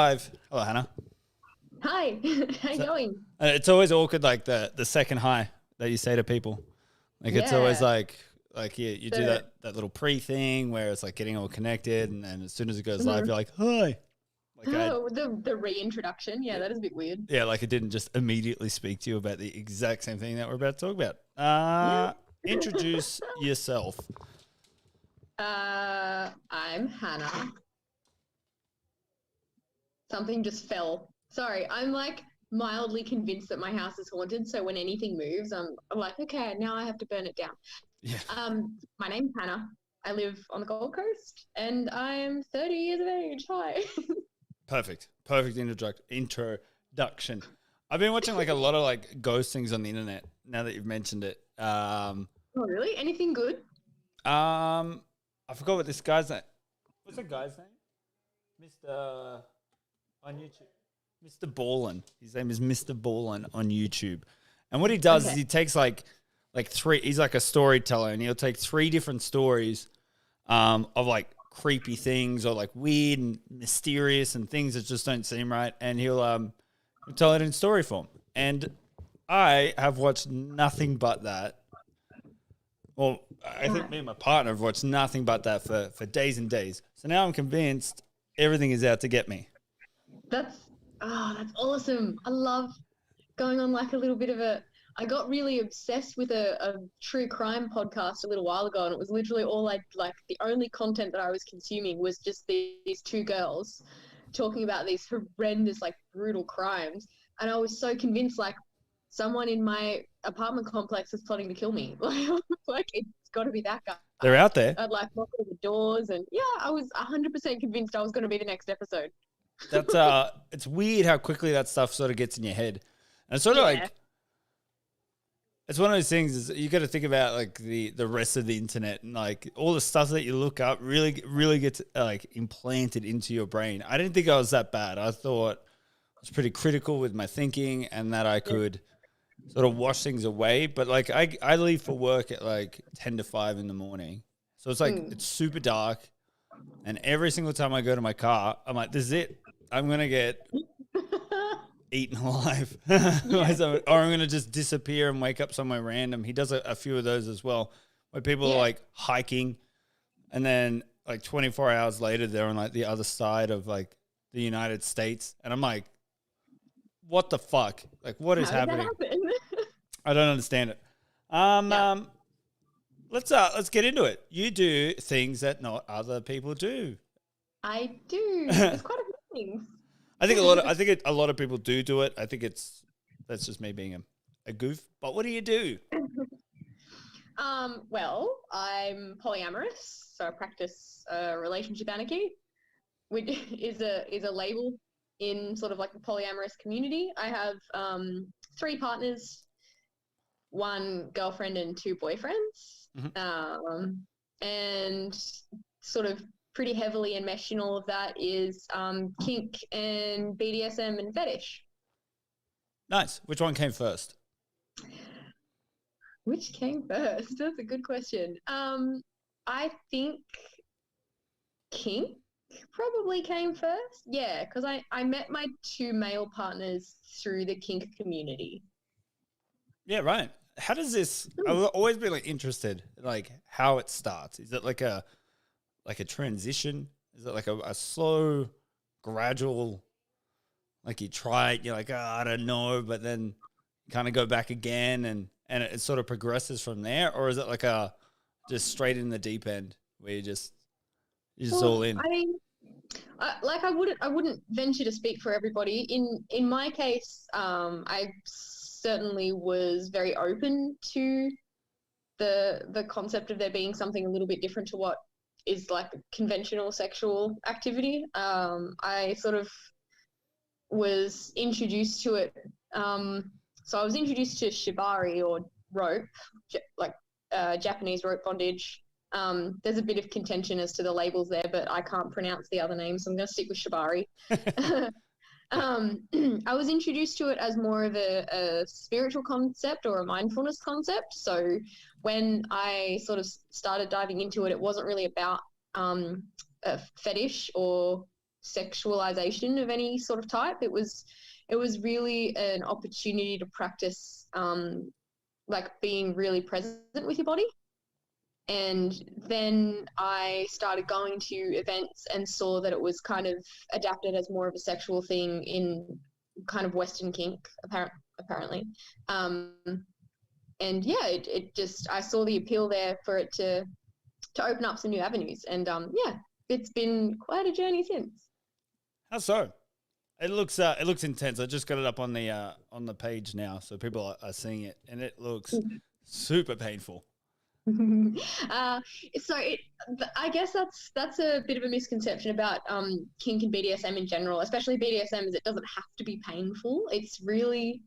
live. Hello, Hannah. Hi, how you going? It's always awkward, like the second hi that you say to people. Like it's always Yeah, like you do the that little pre thing where it's like getting all connected, and then as soon as it goes live, mhm. you're like hi. Like I Oh, the reintroduction. Yeah, that is a bit weird. yeah, like it didn't just immediately speak to you about the exact same thing that we're about to talk about. Yeah. Introduce yourself. I'm Hannah. Something just fell. Sorry, I'm like mildly convinced that my house is haunted. So when anything moves, I'm like, okay, now I have to burn it down. Yeah, My name's Hannah. I live on the Gold Coast, and I'm 30 years of age. Hi. perfect introduction. I've been watching like a lot of like ghost things on the internet now that you've mentioned it. Oh, really? Anything good? I forgot what this guy's name. What's that guy's name? Mr. on YouTube. Mr. Ballin. His name is Mr. Ballin on YouTube. And what he does is Okay. he takes like three. He's like a storyteller, and he'll take three different stories of like creepy things or like weird and mysterious and things that just don't seem right, and he'll tell it in story form. And I have watched nothing but that. Well, I think me and my partner have watched nothing but that for days and days. So now I'm convinced everything is out to get me. That's that's awesome. I love going on like a little bit of a I got really obsessed with a true crime podcast a little while ago, and it was literally all like the only content that I was consuming was just these two girls talking about these horrendous, like brutal crimes. And I was so convinced like someone in my apartment complex is plotting to kill me. Like it's got to be that guy. They're out there. I'd like knock on the doors, and yeah, I was 100% convinced I was going to be the next episode. That's it's weird how quickly that stuff sort of gets in your head. And it's sort of Yeah. like it's one of those things is you got to think about like the rest of the internet, and like all the stuff that you look up really gets like implanted into your brain. I didn't think I was that bad. I thought I was pretty critical with my thinking and that I Yeah. could sort of wash things away. But like I leave for work at like 10 to 5 in the morning. So it's like Mm. it's super dark, and every single time I go to my car, I'm like, this is it. I'm gonna get eaten alive. Yeah. Or I'm going to just disappear and wake up somewhere random. He does a few of those as well, where people are Yeah. like hiking, and then like 24 hours later, they're on like the other side of like the United States. And I'm like, what the fuck? Like, what is How did that happening? happen? I don't understand it. Um, Yeah, um, let's get into it. You do things that not other people do. I do. There's quite a few things. I think a lot of people do it. I think that's just me being a goof. But what do you do? Well, I'm polyamorous, so I practice relationship anarchy, which is a label in sort of like the polyamorous community. I have three partners, one girlfriend and two boyfriends, Mhm. and sort of pretty heavily enmeshed in all of that is kink and BDSM and fetish. Nice. Which one came first? Which came first? That's a good question. I think kink probably came first. Yeah, because I met my two male partners through the kink community. Yeah, right. How does this? Hmm. I've always been like interested, like how it starts. Is it like a transition? Is it like a slow, gradual? Like you try it, you're like, oh, I don't know, but then kind of go back again, and it sort of progresses from there, or is it like a just straight in the deep end where you're just all Well, in? I mean, I wouldn't venture to speak for everybody. In my case, I certainly was very open to the concept of there being something a little bit different to what is like conventional sexual activity. I sort of was introduced to it. So I was introduced to shibari or rope, Japanese rope bondage. There's a bit of contention as to the labels there, but I can't pronounce the other name, so I'm going to stick with shibari. I was introduced to it as more of a spiritual concept or a mindfulness concept. So when I sort of started diving into it, it wasn't really about a fetish or sexualization of any sort of type. It was really an opportunity to practice like being really present with your body. And then I started going to events and saw that it was kind of adapted as more of a sexual thing in kind of Western kink, apparently. And yeah, it just, I saw the appeal there for it to open up some new avenues. And yeah, it's been quite a journey since. How so? It looks intense. I just got it up on the page now, so people are seeing it, and it looks super painful. I guess that's a bit of a misconception about kink and BDSM in general, especially BDSM, is it doesn't have to be painful. It's really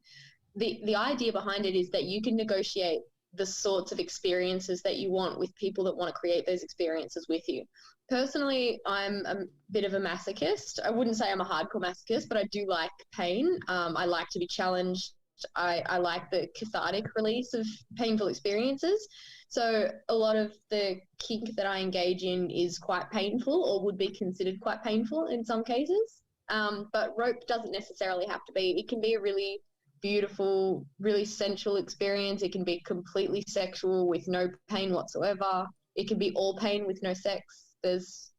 the idea behind it is that you can negotiate the sorts of experiences that you want with people that want to create those experiences with you. Personally, I'm a bit of a masochist. I wouldn't say I'm a hardcore masochist, but I do like pain. I like to be challenged. I like the cathartic release of painful experiences. So a lot of the kink that I engage in is quite painful, or would be considered quite painful in some cases. But rope doesn't necessarily have to be. It can be a really beautiful, really sensual experience. It can be completely sexual with no pain whatsoever. It can be all pain with no sex. There's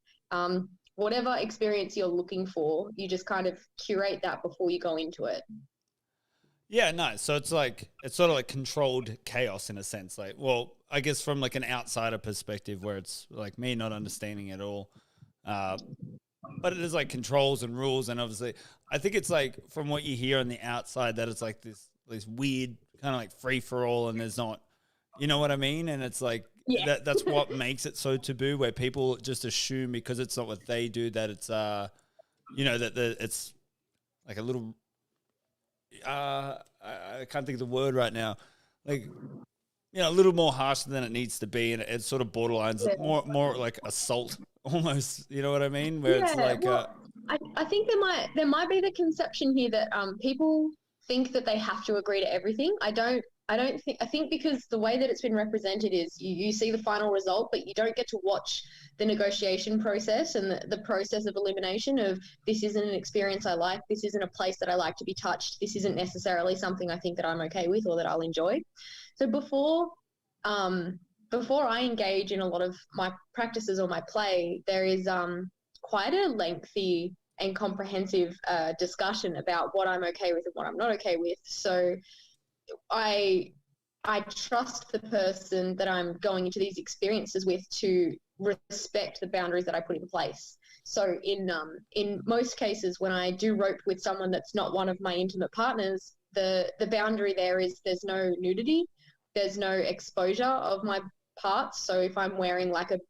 whatever experience you're looking for, you just kind of curate that before you go into it. Yeah, no. So it's sort of like controlled chaos in a sense. Like, well, I guess from like an outsider perspective, where it's like me not understanding it all. But it is like controls and rules, and obviously, I think it's like from what you hear on the outside that it's like this weird kind of like free for all, and there's not, you know what I mean? And it's like that's what makes it so taboo, where people just assume because it's not what they do that it's it's like a little. I can't think of the word right now. Like, a little more harsh than it needs to be, and it's sort of borderlines more like assault almost. You know what I mean? Where it's like, I think there might be the conception here that people think that they have to agree to everything. I think because the way that it's been represented is you see the final result, but you don't get to watch the negotiation process and the process of elimination of, this isn't an experience I like, this isn't a place that I like to be touched, this isn't necessarily something I think that I'm okay with or that I'll enjoy. So before I engage in a lot of my practices or my play, there is quite a lengthy and comprehensive discussion about what I'm okay with and what I'm not okay with. So I trust the person that I'm going into these experiences with to respect the boundaries that I put in place. So in most cases, when I do rope with someone that's not one of my intimate partners, the boundary there is there's no nudity, there's no exposure of my parts. So if I'm wearing like a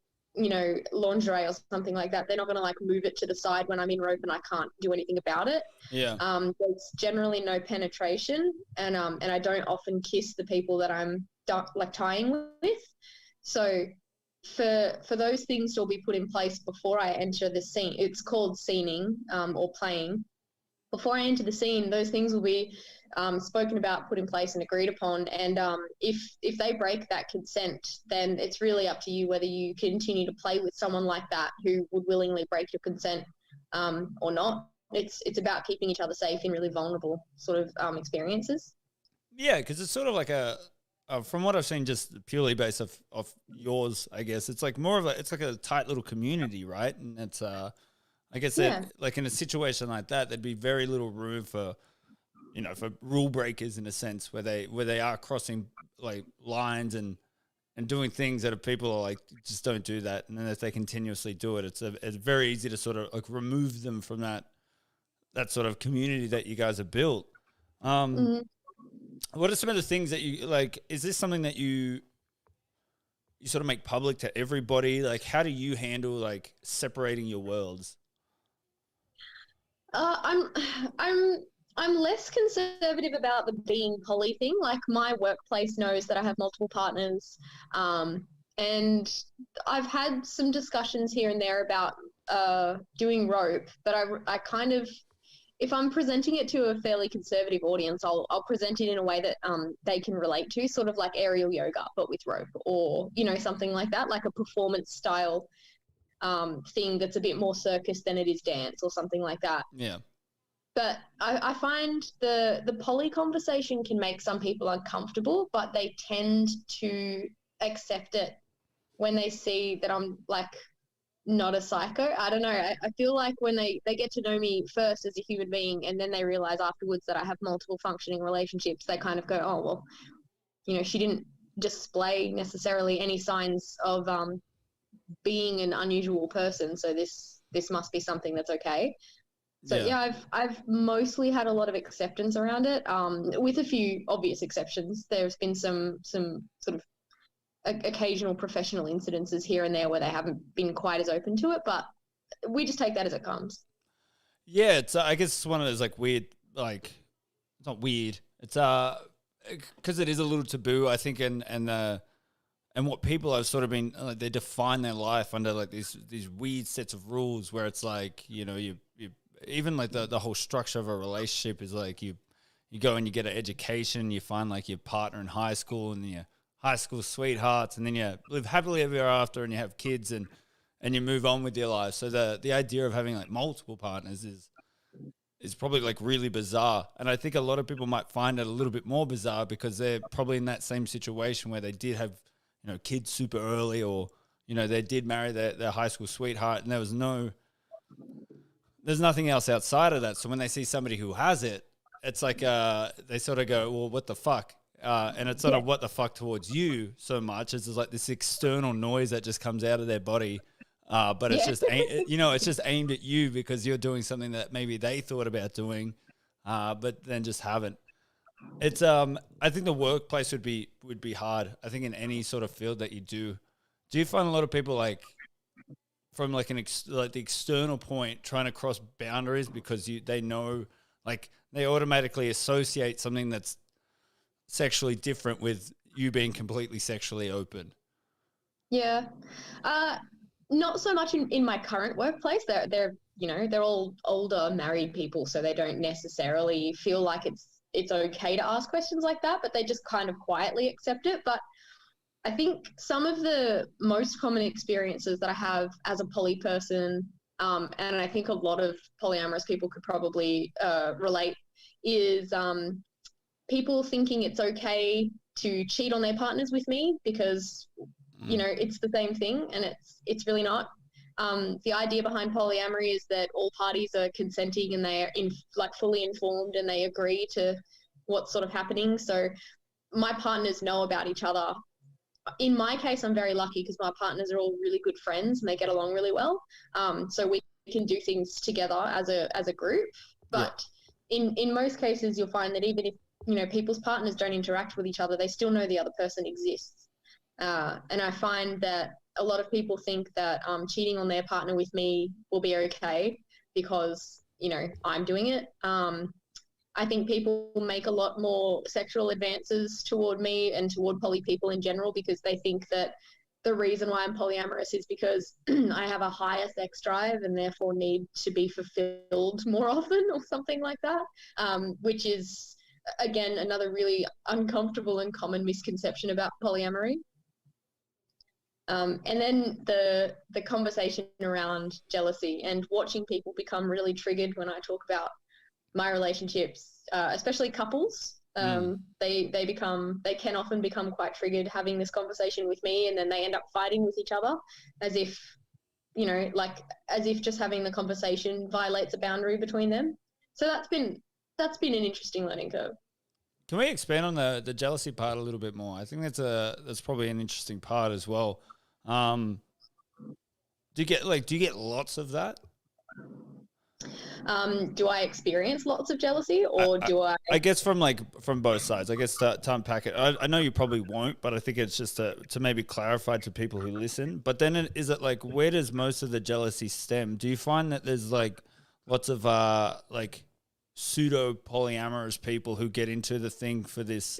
lingerie or something like that, they're not going to like move it to the side when I'm in rope and I can't do anything about it. Yeah. There's generally no penetration, and I don't often kiss the people that I'm like tying with. So for those things to all be put in place before I enter the scene, it's called scening or playing. Before I enter the scene, those things will be spoken about, put in place and agreed upon. And if they break that consent, then it's really up to you whether you continue to play with someone like that who would willingly break your consent or not. It's about keeping each other safe in really vulnerable sort of experiences. Yeah, because it's sort of like from what I've seen, just purely based off yours, I guess, it's like more of it's like a tight little community, right? And it's I guess that like in a situation like that, there'd be very little room for for rule breakers in a sense, where they are crossing like lines and doing things that people are like, just don't do that. And then if they continuously do it, it's very easy to sort of like remove them from that sort of community that you guys have built. What are some of the things that you like? Is this something that you sort of make public to everybody? Like, how do you handle like separating your worlds? I'm less conservative about the being poly thing. Like, my workplace knows that I have multiple partners, and I've had some discussions here and there about doing rope, but I kind of, if I'm presenting it to a fairly conservative audience, I'll present it in a way that they can relate to, sort of like aerial yoga, but with rope, or something like that, like a performance style thing that's a bit more circus than it is dance or something like that. Yeah. But I find the poly conversation can make some people uncomfortable, but they tend to accept it when they see that I'm like not a psycho. I don't know. I feel like when they get to know me first as a human being, and then they realize afterwards that I have multiple functioning relationships, they kind of go, oh, well, you know, she didn't display necessarily any signs of being an unusual person. So this must be something that's okay. So yeah, I've mostly had a lot of acceptance around it, with a few obvious exceptions. There's been some sort of occasional professional incidences here and there where they haven't been quite as open to it, but we just take that as it comes. Yeah, it's I guess it's one of those like weird, like it's not weird. It's because it is a little taboo, I think, and what people have sort of been like, they define their life under like these weird sets of rules where it's like, you know, you even like the whole structure of a relationship is like you go and you get an education, you find like your partner in high school and your high school sweethearts, and then you live happily ever after and you have kids and you move on with your life. So the idea of having like multiple partners is probably like really bizarre. And I think a lot of people might find it a little bit more bizarre because they're probably in that same situation where they did have, you know, kids super early, or, you know, they did marry their high school sweetheart and there's nothing else outside of that. So when they see somebody who has it, it's like they sort of go, well, what the fuck? And it's sort of what the fuck towards you so much. It's just like this external noise that just comes out of their body. But it's just, you know, it's just aimed at you because you're doing something that maybe they thought about doing, but then just haven't. It's I think the workplace would be hard. I think in any sort of field that you do you find a lot of people like from like like the external point trying to cross boundaries because they know, like they automatically associate something that's sexually different with you being completely sexually open? Yeah. Not so much in my current workplace. They're you know, they're all older married people, so they don't necessarily feel like it's okay to ask questions like that, but they just kind of quietly accept it. But I think some of the most common experiences that I have as a poly person, and I think a lot of polyamorous people could probably relate, is people thinking it's okay to cheat on their partners with me because, you know, it's the same thing, and it's really not. The idea behind polyamory is that all parties are consenting and they are fully informed and they agree to what's sort of happening. So my partners know about each other. In my case, I'm very lucky because my partners are all really good friends and they get along really well. So we can do things together as a group. But in most cases, you'll find that even if, you know, people's partners don't interact with each other, they still know the other person exists. And I find that a lot of people think that cheating on their partner with me will be okay because, you know, I'm doing it. I think people make a lot more sexual advances toward me and toward poly people in general because they think that the reason why I'm polyamorous is because I have a higher sex drive and therefore need to be fulfilled more often or something like that, which is, again, another really uncomfortable and common misconception about polyamory. And then the conversation around jealousy and watching people become really triggered when I talk about my relationships, especially couples. They can often become quite triggered having this conversation with me, and then they end up fighting with each other as if, you know, like as if just having the conversation violates a boundary between them. So that's been an interesting learning curve. Can we expand on the jealousy part a little bit more? I think that's probably an interesting part as well. Do you get lots of that? Do I experience lots of jealousy, or do I? I guess from both sides. I guess to unpack it, I know you probably won't, but I think it's just to maybe clarify to people who listen. But then is it like, where does most of the jealousy stem? Do you find that there's like lots of like pseudo polyamorous people who get into the thing for this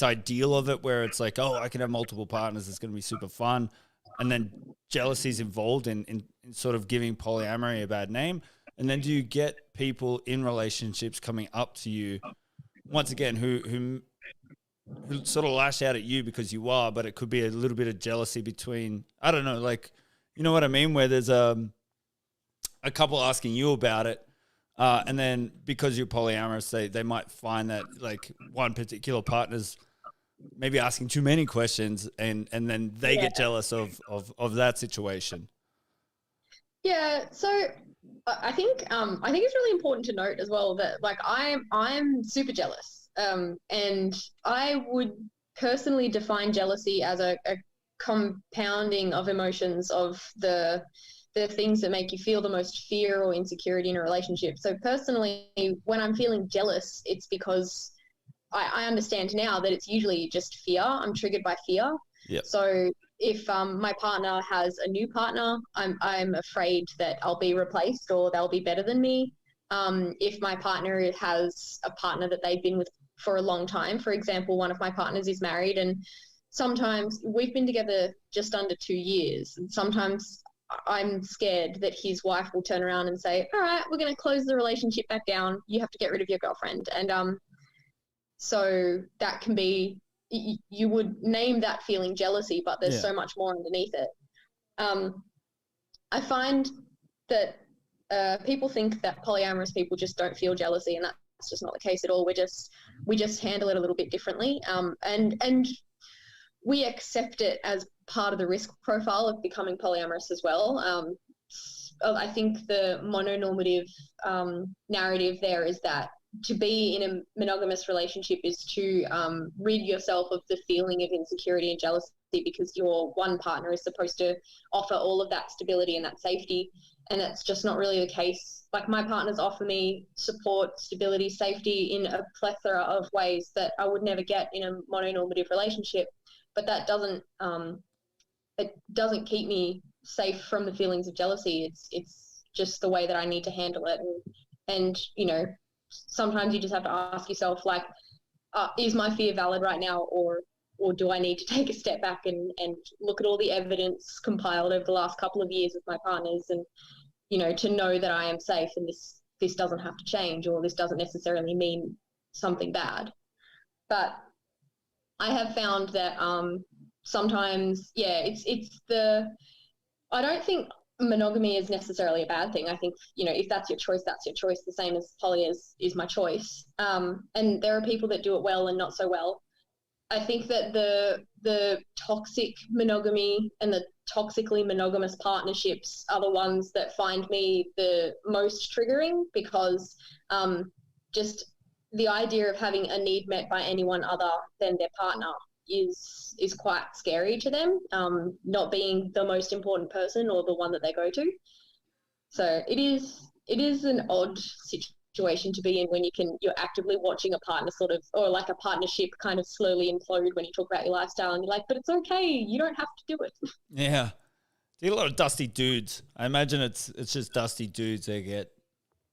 ideal of it, where it's like, oh, I can have multiple partners, it's going to be super fun, and then jealousy is involved in sort of giving polyamory a bad name? And then do you get people in relationships coming up to you, once again, who sort of lash out at you because you are, but it could be a little bit of jealousy between, I don't know, like, you know what I mean? Where there's a couple asking you about it, and then because you're polyamorous, they might find that like one particular partner's maybe asking too many questions, and then they get jealous of that situation. Yeah, so I think it's really important to note as well that like I'm super jealous, and I would personally define jealousy as a compounding of emotions of the things that make you feel the most fear or insecurity in a relationship. So personally, when I'm feeling jealous, it's because I understand now that it's usually just fear. I'm triggered by fear. Yep. So if my partner has a new partner, I'm afraid that I'll be replaced or they'll be better than me. If my partner has a partner that they've been with for a long time, for example, one of my partners is married, and sometimes we've been together just under 2 years, and sometimes I'm scared that his wife will turn around and say, all right, we're going to close the relationship back down. You have to get rid of your girlfriend. And so that can be, you would name that feeling jealousy, but there's so much more underneath it. I find that people think that polyamorous people just don't feel jealousy, and that's just not the case at all. We just handle it a little bit differently, and we accept it as part of the risk profile of becoming polyamorous as well. I think the mononormative narrative there is that to be in a monogamous relationship is to rid yourself of the feeling of insecurity and jealousy, because your one partner is supposed to offer all of that stability and that safety, and that's just not really the case. Like, my partners offer me support, stability, safety in a plethora of ways that I would never get in a mononormative relationship, but that doesn't it doesn't keep me safe from the feelings of jealousy. It's just the way that I need to handle it. And you know, sometimes you just have to ask yourself, like, is my fear valid right now, or do I need to take a step back and look at all the evidence compiled over the last couple of years with my partners, and, you know, to know that I am safe and this doesn't have to change, or this doesn't necessarily mean something bad. But I have found that sometimes, I don't think monogamy is necessarily a bad thing. I think, you know, if that's your choice, that's your choice, the same as poly is my choice. And there are people that do it well and not so well. I think that the toxic monogamy and the toxically monogamous partnerships are the ones that find me the most triggering, because just the idea of having a need met by anyone other than their partner is quite scary to them, not being the most important person or the one that they go to. So it is an odd situation to be in when you're actively watching a partner sort of, or like a partnership kind of slowly implode when you talk about your lifestyle, and you're like, but it's okay, you don't have to do it. Yeah. You get a lot of dusty dudes. I imagine it's just dusty dudes they get.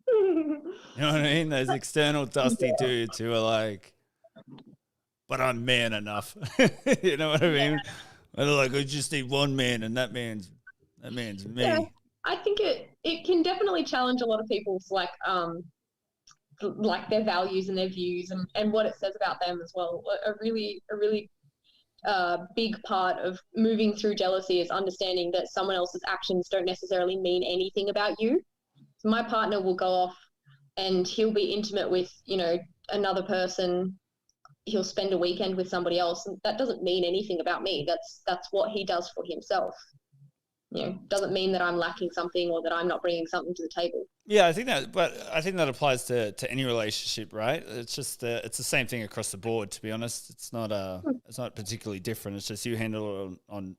You know what I mean? Those external dusty dudes who are like, but I'm man enough. You know what I mean? They're like, I just need one man, and that man's me. Yeah, I think it can definitely challenge a lot of people's like their values and their views and what it says about them as well. A really big part of moving through jealousy is understanding that someone else's actions don't necessarily mean anything about you. So my partner will go off and he'll be intimate with, you know, another person. He'll spend a weekend with somebody else, and that doesn't mean anything about me. That's what he does for himself. You know, doesn't mean that I'm lacking something or that I'm not bringing something to the table. Yeah, I think that applies to any relationship, right? It's just it's the same thing across the board. To be honest, it's not particularly different. It's just you handle it on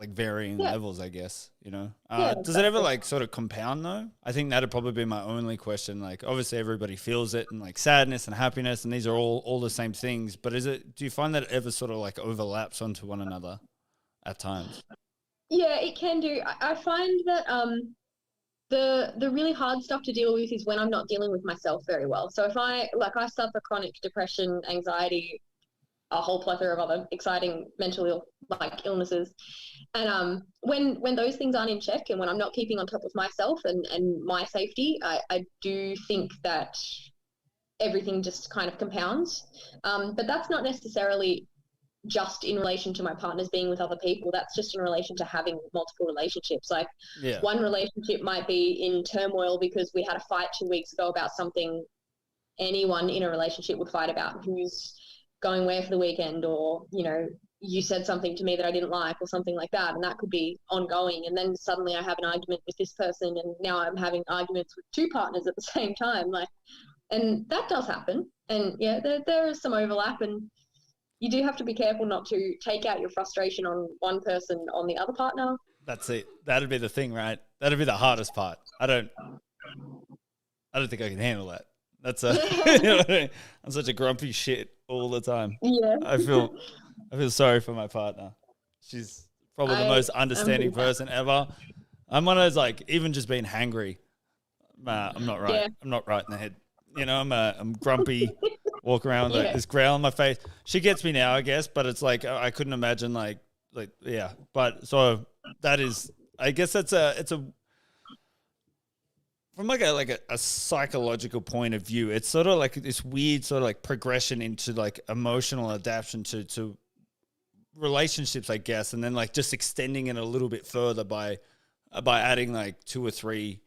like varying levels, I guess. You know, does it ever like sort of compound though? I think that'd probably be my only question. Like, obviously everybody feels it, and like sadness and happiness, and these are all the same things. But do you find that it ever sort of like overlaps onto one another at times? Yeah, it can do. I find that the really hard stuff to deal with is when I'm not dealing with myself very well. So if I suffer chronic depression, anxiety, a whole plethora of other exciting mental illnesses, and when those things aren't in check, and when I'm not keeping on top of myself and my safety, I do think that everything just kind of compounds. But that's not necessarily just in relation to my partners being with other people. That's just in relation to having multiple relationships. Like one relationship might be in turmoil because we had a fight 2 weeks ago about something anyone in a relationship would fight about, who's going where for the weekend, or, you know, you said something to me that I didn't like or something like that. And that could be ongoing. And then suddenly I have an argument with this person, and now I'm having arguments with 2 partners at the same time. Like, and that does happen. And yeah, there is some overlap, and you do have to be careful not to take out your frustration on one person on the other partner. That's it. That'd be the thing, right? That'd be the hardest part. I don't think I can handle that. That's you know what I mean? I'm such a grumpy shit all the time. Yeah. I feel sorry for my partner. She's probably the most understanding person ever. I'm one of those, like, even just being hangry. I'm not right. Yeah. I'm not right in the head. You know, I'm grumpy, walk around with this growl on my face. She gets me now, I guess, but it's like I couldn't imagine like yeah. But so that is, I guess it's a from like a psychological point of view, it's sort of like this weird sort of like progression into like emotional adaptation to relationships, I guess, and then like just extending it a little bit further by adding like 2 or 3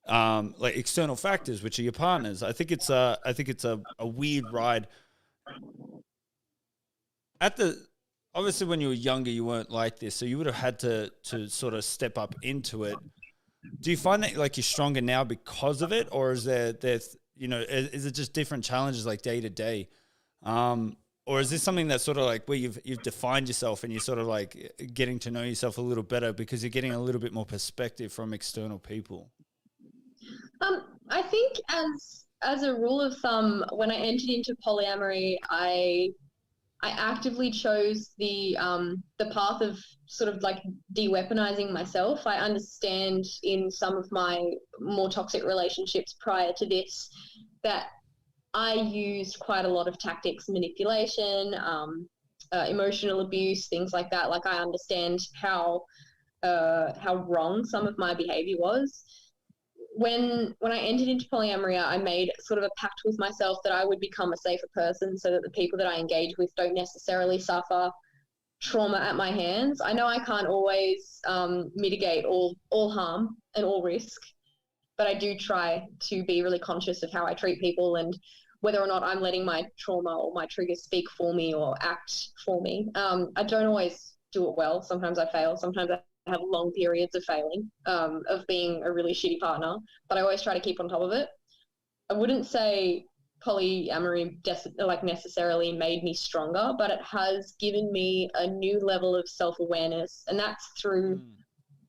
like external factors, which are your partners. I think it's a weird ride. Obviously when you were younger, you weren't like this, so you would have had to sort of step up into it. Do you find that like you're stronger now because of it, or is there's you know, is it just different challenges like day to day, or is this something that's sort of like where you've defined yourself and you're sort of like getting to know yourself a little better because you're getting a little bit more perspective from external people? I think as a rule of thumb, when I entered into polyamory, I actively chose the path of sort of like de-weaponizing myself. I understand in some of my more toxic relationships prior to this that I used quite a lot of tactics, manipulation, emotional abuse, things like that. Like, I understand how wrong some of my behavior was. When I entered into polyamory, I made sort of a pact with myself that I would become a safer person so that the people that I engage with don't necessarily suffer trauma at my hands. I know I can't always mitigate all harm and all risk, but I do try to be really conscious of how I treat people and whether or not I'm letting my trauma or my triggers speak for me or act for me. I don't always do it well. Sometimes I fail. Sometimes I have long periods of failing, of being a really shitty partner, but I always try to keep on top of it. I wouldn't say polyamory necessarily made me stronger, but it has given me a new level of self-awareness, and that's through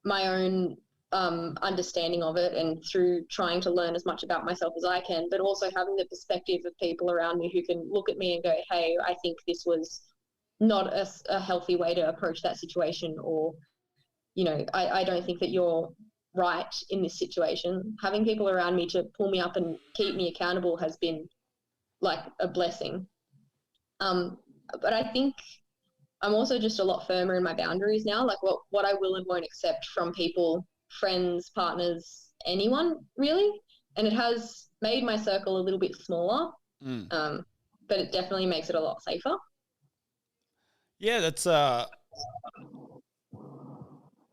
my own understanding of it and through trying to learn as much about myself as I can, but also having the perspective of people around me who can look at me and go, hey, I think this was not a healthy way to approach that situation, or, you know, I don't think that you're right in this situation. Having people around me to pull me up and keep me accountable has been like a blessing. But I think I'm also just a lot firmer in my boundaries now, like what I will and won't accept from people, friends, partners, anyone really. And it has made my circle a little bit smaller, but it definitely makes it a lot safer. Yeah, that's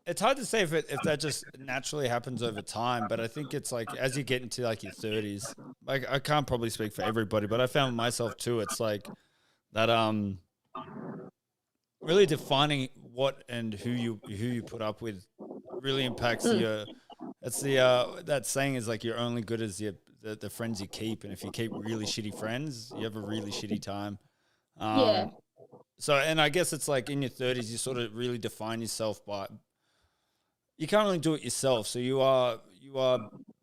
it's hard to say if that just naturally happens over time, but I think it's like as you get into like your 30s, like I can't probably speak for everybody, but I found myself too. It's like that really defining what and who you put up with really impacts your. It's that saying is like you're only good as the friends you keep, and if you keep really shitty friends, you have a really shitty time. Yeah. So, and I guess it's like in your 30s, you sort of really define yourself by. You can't really do it yourself, so you are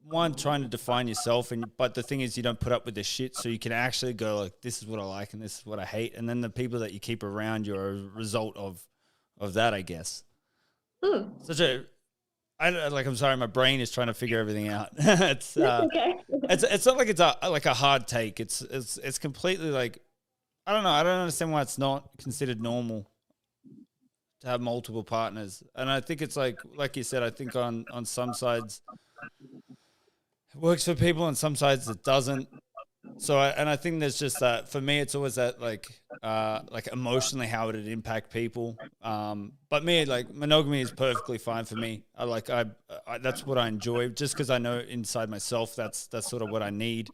one trying to define yourself, but the thing is you don't put up with the shit, so you can actually go like, this is what I like and this is what I hate, and then the people that you keep around you are a result of that, I guess. I'm sorry, my brain is trying to figure everything out. It's okay. It's not like it's a hard take. It's completely like, I don't know. I don't understand why it's not considered normal to have multiple partners. And I think it's like you said, I think on some sides it works for people, on some sides it doesn't. So, I think there's just that, for me, it's always that like like emotionally how would it impact people. But me, like monogamy is perfectly fine for me. I that's what I enjoy, just because I know inside myself that's sort of what I need.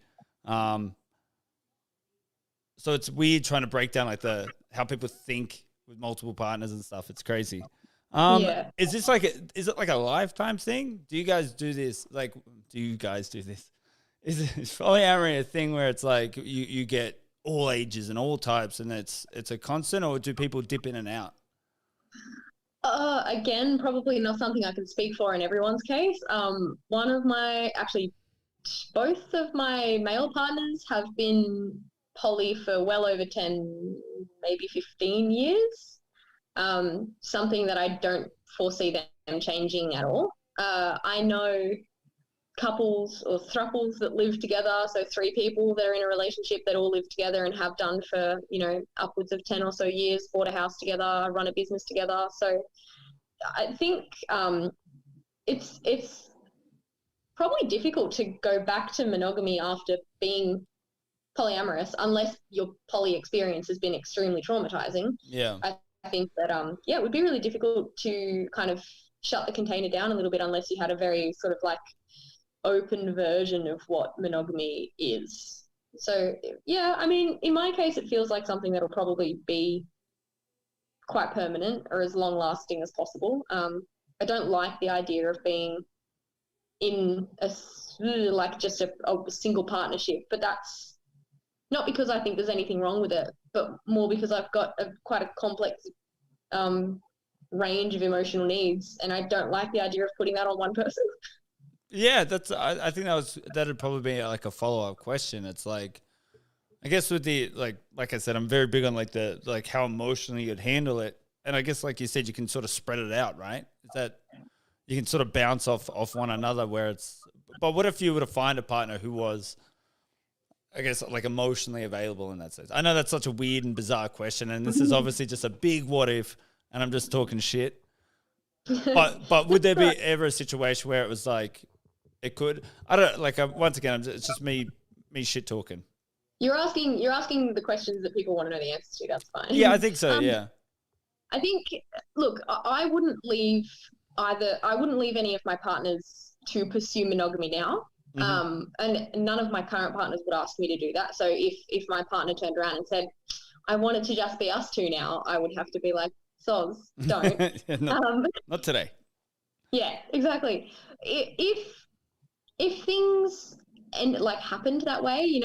So it's weird trying to break down like how people think with multiple partners and stuff. It's crazy. Yeah. Is this like is it like a lifetime thing? Do you guys do this? Like, do you guys do this? Is polyamory a thing where it's like you get all ages and all types, and it's a constant, or do people dip in and out? Again, probably not something I can speak for in everyone's case. One of my, actually, both of my male partners have been poly for well over 10, maybe 15 years. Something that I don't foresee them changing at all. I know couples or thruples that live together, so 3 people that are in a relationship that all live together and have done for, upwards of 10 or so years, bought a house together, run a business together. So I think it's probably difficult to go back to monogamy after being polyamorous, unless your poly experience has been extremely traumatizing. Yeah. I think that it would be really difficult to kind of shut the container down a little bit unless you had a very sort of like open version of what monogamy is. So yeah, I mean, in my case, it feels like something that'll probably be quite permanent or as long lasting as possible. I don't like the idea of being in just a single partnership, but that's not because I think there's anything wrong with it, but more because I've got quite a complex range of emotional needs, and I don't like the idea of putting that on one person. Yeah, I think that'd probably be like a follow-up question. It's like, I guess with the like I said, I'm very big on like how emotionally you'd handle it. And I guess like you said, you can sort of spread it out, right? Is that you can sort of bounce off one another but what if you were to find a partner who was, I guess, like emotionally available in that sense? I know that's such a weird and bizarre question, and this is obviously just a big what if, and I'm just talking shit. But would there be ever a situation where it was like, it could? I don't like. Once again, it's just me shit talking. You're asking the questions that people want to know the answers to. That's fine. Yeah, I think so. Yeah. I think. Look, I wouldn't leave either. I wouldn't leave any of my partners to pursue monogamy now. Mm-hmm. And none of my current partners would ask me to do that. So if my partner turned around and said, "I want it to just be us two now," I would have to be like, "Soz, don't." Not today. Yeah, exactly. If things happened that way,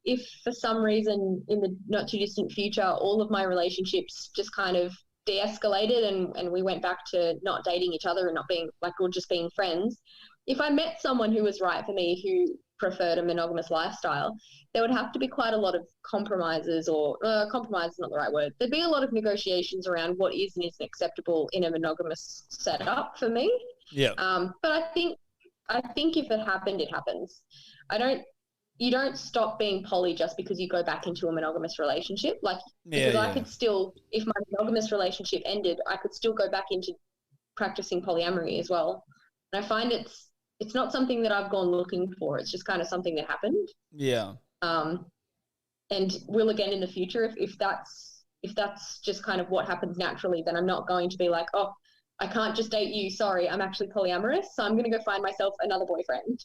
if for some reason in the not too distant future, all of my relationships just kind of de-escalated and we went back to not dating each other and not being or just being friends, if I met someone who was right for me, who preferred a monogamous lifestyle, there would have to be quite a lot of compromises, or compromise is not the right word. There'd be a lot of negotiations around what is and isn't acceptable in a monogamous setup for me. Yeah. But I think if it happened, it happens. You don't stop being poly just because you go back into a monogamous relationship. I could still, if my monogamous relationship ended, I could still go back into practicing polyamory as well. And I find it's not something that I've gone looking for. It's just kind of something that happened. Yeah. And will again in the future. If that's just kind of what happens naturally, then I'm not going to be like, oh, I can't just date you. Sorry, I'm actually polyamorous, so I'm going to go find myself another boyfriend.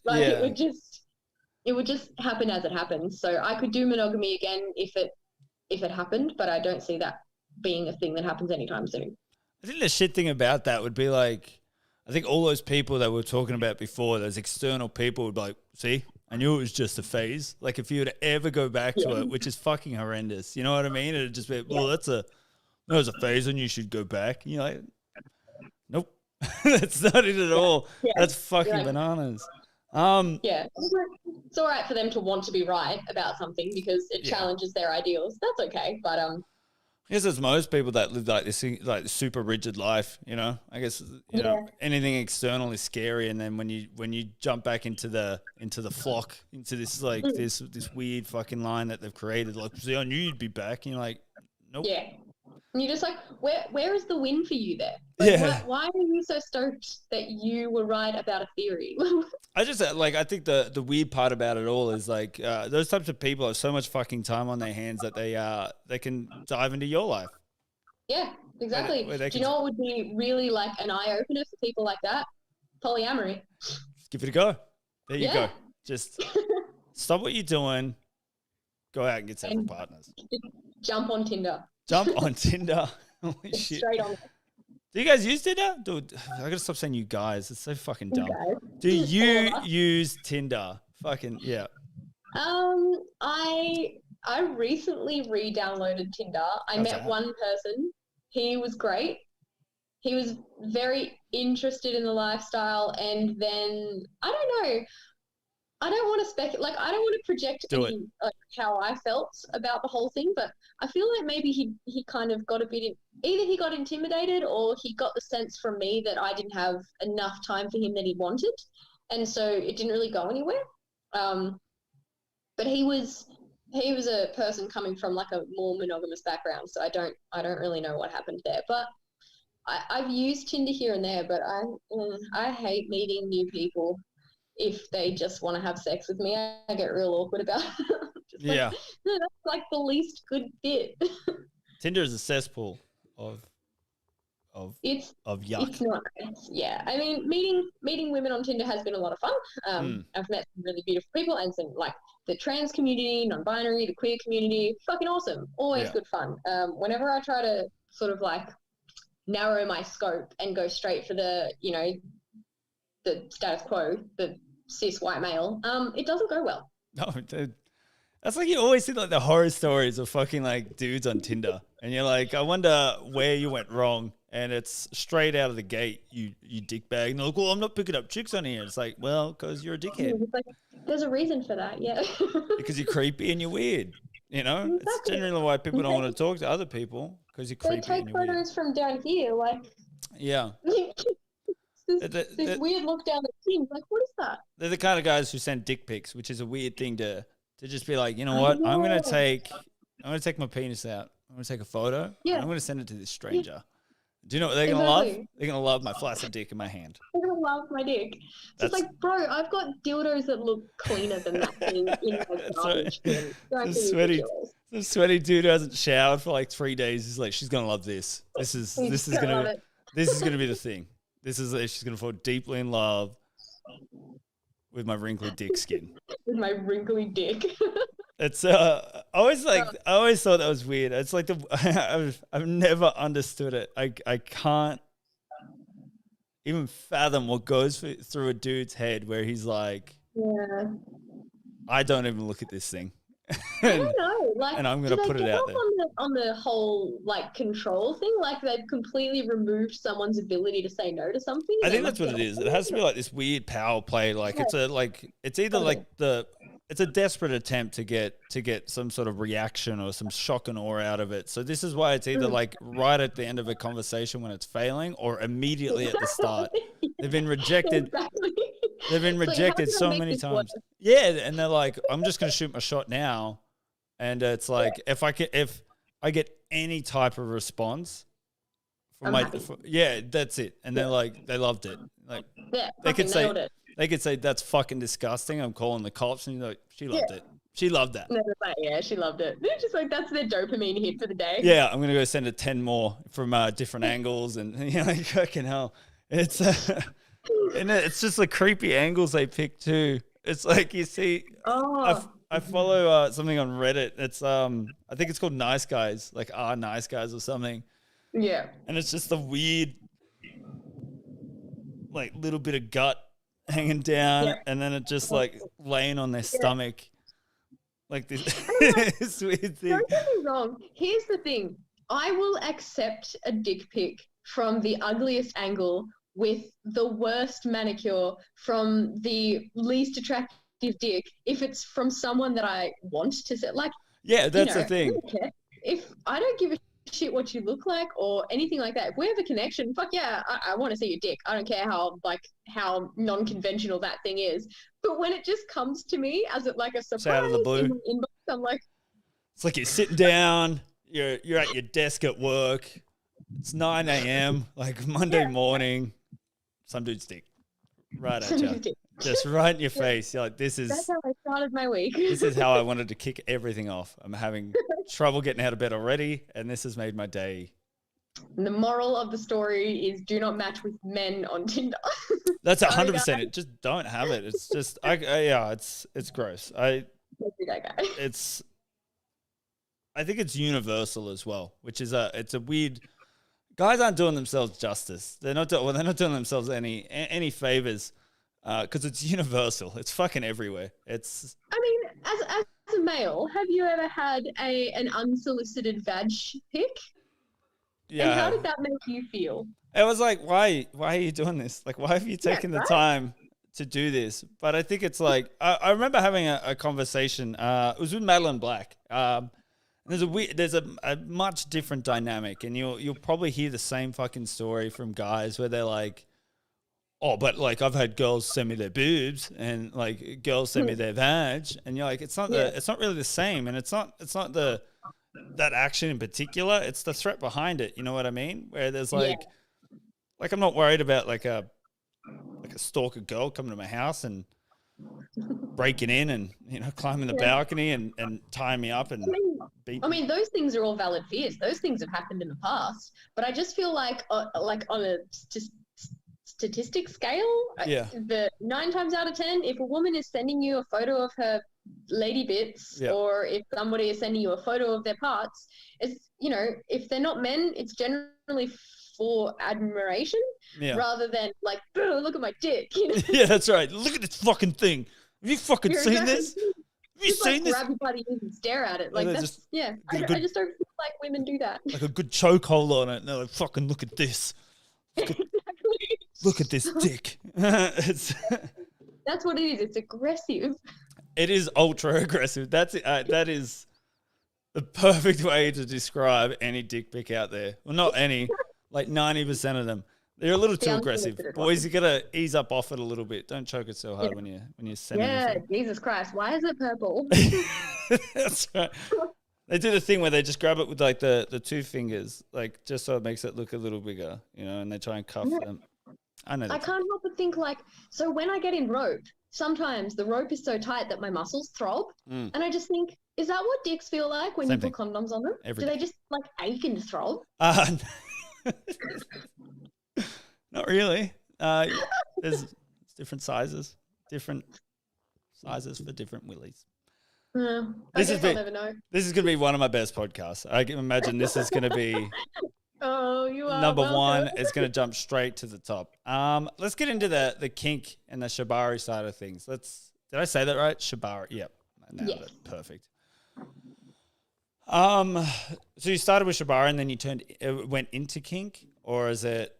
It would just happen as it happens. So I could do monogamy again if it happened, but I don't see that being a thing that happens anytime soon. I think the shit thing about that would be like, I think all those people that we were talking about before, those external people would be like, see, I knew it was just a phase. Like if you were to ever go back to it, which is fucking horrendous, you know what I mean? It'd just be, well, that was a phase and you should go back. And you're like, nope, that's not it at all. Yeah. That's fucking bananas. It's all right for them to want to be right about something because it challenges their ideals. That's okay. But I guess there's most people that live like this, like super rigid life. I guess you know anything external is scary, and then when you jump back into the flock, into this this weird fucking line that they've created, like, see, I knew you'd be back, and you're like, nope. Yeah. And you're just like, where is the win for you there? Yeah. Why are you so stoked that you were right about a theory? I just I think the weird part about it all is like those types of people have so much fucking time on their hands that they can dive into your life. Yeah, exactly. Where they Do you know what would be really like an eye opener for people like that? Polyamory. Give it a go. There you Yeah. go. Just stop what you're doing. Go out and get several partners. Jump on Tinder. Jump on Tinder. Holy shit. Straight on. Do you guys use Tinder? Dude, I gotta stop saying you guys. It's so fucking dumb. Guys. Do you use Tinder? Fucking yeah. I recently re-downloaded Tinder. I met one person. He was great. He was very interested in the lifestyle, and then I don't know. I don't want to I don't want to project how I felt about the whole thing, but I feel like maybe he kind of got a bit either he got intimidated or he got the sense from me that I didn't have enough time for him that he wanted, and so it didn't really go anywhere. But he was a person coming from like a more monogamous background, so I don't really know what happened there. But I've used Tinder here and there, but I hate meeting new people. If they just want to have sex with me, I get real awkward about it. Yeah. No, that's like the least good bit. Tinder is a cesspool of yuck. It's not nice. Yeah. I mean, meeting women on Tinder has been a lot of fun. I've met some really beautiful people and some like the trans community, non-binary, the queer community. Fucking awesome. Always good fun. Whenever I try to sort of like narrow my scope and go straight for the status quo, the cis white male, it doesn't go well. No, dude. That's like you always see like the horror stories of fucking like dudes on Tinder, and you're like, I wonder where you went wrong. And it's straight out of the gate, you dickbag. And they're like, well, I'm not picking up chicks on here. It's like, well, because you're a dickhead. Like, there's a reason for that, yeah. Because you're creepy and you're weird. You know, exactly. It's generally why people don't want to talk to other people, because you're creepy. They take photos from down here, like. Yeah. This weird look down the chin. Like, what is that? They're the kind of guys who send dick pics, which is a weird thing to just be like, you know what? I'm gonna take my penis out. I'm gonna take a photo. Yeah. I'm gonna send it to this stranger. Yeah. Do you know what they're gonna love? They're gonna love my flaccid dick in my hand. They're gonna love my dick. It's like, bro, I've got dildos that look cleaner than that thing in my garbage bin. The sweaty dude who hasn't showered for like 3 days is like, she's gonna love this. This is gonna be the thing. She's gonna fall deeply in love with my wrinkly dick skin. With my wrinkly dick. It's I always thought that was weird. It's like I've never understood it. I can't even fathom what goes through a dude's head where he's like, yeah, I don't even look at this thing. I don't know. Like, and I'm gonna put it out there. On the whole like control thing, like they've completely removed someone's ability to say no to something. I think that's what it is. It has to be like this weird power play. Like it's a desperate attempt to get some sort of reaction or some shock and awe out of it. So this is why it's either like right at the end of a conversation when it's failing, or immediately at the start. They've been rejected. Exactly. They've been rejected so many times. Yeah, and they're like, I'm just going to shoot my shot now. And it's like, if I get any type of response from that's it. And they're like, they loved it. Like, they could say that's fucking disgusting. I'm calling the cops, and you're like, she loved it. She loved that. Yeah, she loved it. They're just like, that's their dopamine hit for the day. Yeah, I'm gonna go send her 10 more from different angles, and you know, like, fucking hell, it's and it's just the creepy angles they pick too. It's like you see, I follow something on Reddit. It's I think it's called Nice Guys, like Nice Guys or something. Yeah, and it's just the weird, like little bit of gut hanging down, and then it just like laying on their stomach, like this, this weird thing. Don't get me wrong. Here's the thing: I will accept a dick pic from the ugliest angle with the worst manicure from the least attractive dick if it's from someone that I want to say. Like, yeah, that's the thing. If I don't give a shit what you look like or anything like that, if we have a connection, fuck yeah, I want to see your dick. I don't care how non-conventional that thing is. But when it just comes to me as like a surprise out of the blue, I'm like, it's like you're sitting down, you're at your desk at work. It's 9 a.m. like Monday morning. Some dude's dick right at you, just right in your face. You're like, That's how I started my week. this is how I wanted to kick everything off. I'm having trouble getting out of bed already, and this has made my day. And the moral of the story is do not match with men on Tinder. That's 100%. It just don't have it. It's just, yeah, it's gross. I think it's universal as well, which is it's a weird. Guys aren't doing themselves justice. They're not doing themselves any favors, because it's universal. It's fucking everywhere. It's. I mean, as a male, have you ever had an unsolicited vag pic? Yeah. And how did that make you feel? It was like, why are you doing this? Like, why have you taken the time to do this? But I think it's like, I remember having a conversation. It was with Madeline Black. There's a much different dynamic, and you'll probably hear the same fucking story from guys where they're like, oh, but like I've had girls send me their boobs and like girls send me their vag, and you're like, it's not really the same, and it's not that action in particular, it's the threat behind it. You know what I mean? Where there's like I'm not worried about like a stalker girl coming to my house and breaking in and, you know, climbing the balcony and tying me up and beating. I mean, those things are all valid fears. Those things have happened in the past, but I just feel like on a statistic scale, the 9 times out of 10, if a woman is sending you a photo of her lady bits, or if somebody is sending you a photo of their parts, it's, you know, if they're not men, it's generally for admiration rather than like, look at my dick, you know? Yeah, that's right. Look at this fucking thing. Have you fucking seen this? Have you seen this? Grab your buddy and stare at it. Like, that's just, I just don't feel like women do that. Like a good chokehold on it. And they're like, fucking look at this. Look at this dick. That's what it is. It's aggressive. It is ultra aggressive. That is the perfect way to describe any dick pic out there. Well, not any, like 90% of them. They're a little too aggressive. Boys, you gotta ease up off it a little bit. Don't choke it so hard when you're sending it. Yeah, Jesus Christ. Why is it purple? That's right. They do the thing where they just grab it with like the 2 fingers, like just so it makes it look a little bigger, you know, and they try and cuff them. I know. I can't help but think like, so when I get in rope, sometimes the rope is so tight that my muscles throb. And I just think, is that what dicks feel like when you put condoms on them? Do they just like ache and throb? Not really. There's different sizes for different willies. I'll never know. This is going to be one of my best podcasts. I can imagine this is going to be you are number welcome. 1. It's going to jump straight to the top. Let's get into the kink and the shibari side of things. Did I say that right? Shibari. Yep. Yes. Perfect. So you started with shibari and then you went into kink, or is it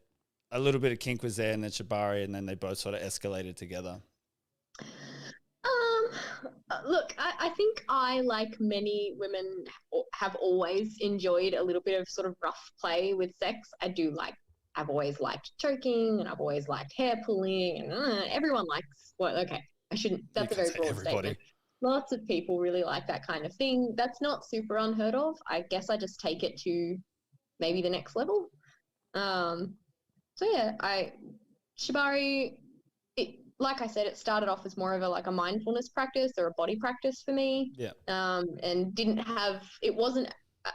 a little bit of kink was there and then shibari and then they both sort of escalated together? Look, I think I, like many women, have always enjoyed a little bit of sort of rough play with sex. I've always liked choking, and I've always liked hair pulling, and everyone likes, that's a very broad statement. Lots of people really like that kind of thing. That's not super unheard of. I guess I just take it to maybe the next level. Shibari, like I said, it started off as more of a mindfulness practice or a body practice for me. Yeah. And it wasn't